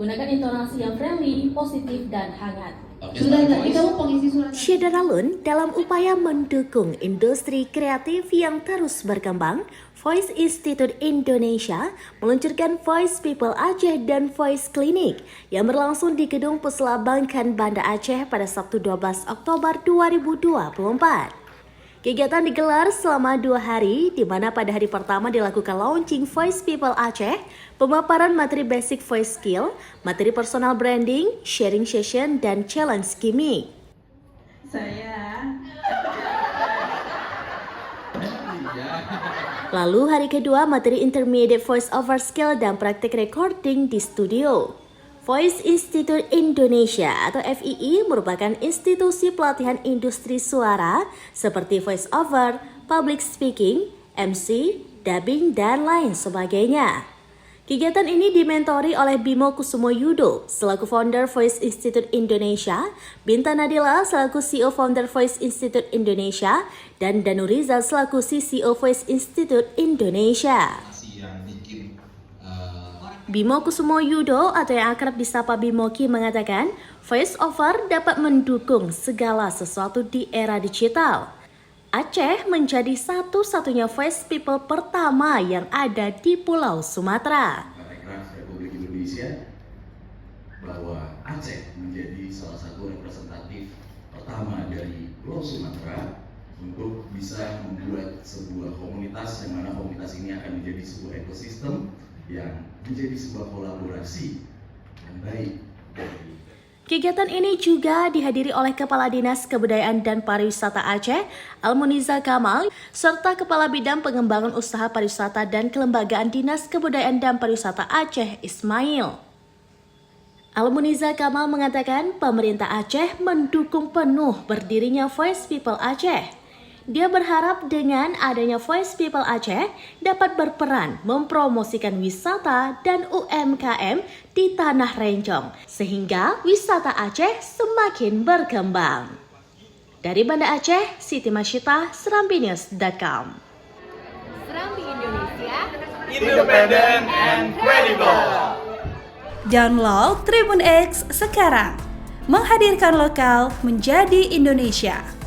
Gunakan intonasi yang friendly, positif, dan hangat. Sudah tadi kamu pengisi surat. Syederalun dalam upaya mendukung industri kreatif yang terus berkembang, Voice Institute Indonesia meluncurkan Voice People Aceh dan Voice Clinic yang berlangsung di Gedung Puslabangkan Banda Aceh pada Sabtu 12 Oktober 2024. Kegiatan digelar selama 2 hari, di mana pada hari pertama dilakukan launching Voice People Aceh, pemaparan materi basic voice skill, materi personal branding, sharing session, dan challenge gimmick. Lalu hari kedua materi intermediate voice over skill dan praktik recording di studio. Voice Institute Indonesia atau FII merupakan institusi pelatihan industri suara seperti voice over, public speaking, MC, dubbing, dan lain sebagainya. Kegiatan ini dimentori oleh Bimo Kusumo Yudo selaku founder Voice Institute Indonesia, Binta Nadila selaku CEO founder Voice Institute Indonesia, dan Danu Rizal selaku CCO Voice Institute Indonesia. Bimo Kusumo Yudo atau yang akrab disapa Bimoki mengatakan, voice over dapat mendukung segala sesuatu di era digital. Aceh menjadi satu-satunya voice people pertama yang ada di Pulau Sumatera. Republik Indonesia bahwa Aceh menjadi salah satu representatif pertama dari Pulau Sumatera untuk bisa membuat sebuah komunitas yang mana komunitas ini akan menjadi sebuah ekosistem yang menjadi sebuah kolaborasi yang baik. Kegiatan ini juga dihadiri oleh Kepala Dinas Kebudayaan dan Pariwisata Aceh, Almuniza Kamal, serta Kepala Bidang Pengembangan Usaha Pariwisata dan Kelembagaan Dinas Kebudayaan dan Pariwisata Aceh, Ismail. Almuniza Kamal mengatakan pemerintah Aceh mendukung penuh berdirinya Voice People Aceh. Dia berharap dengan adanya Voice People Aceh dapat berperan mempromosikan wisata dan UMKM di Tanah Rencong, sehingga wisata Aceh semakin berkembang. Dari Banda Aceh, Siti Masyita, SerambiNews.com. Serambi Indonesia, Independent and credible. Download Tribun X sekarang, menghadirkan lokal menjadi Indonesia.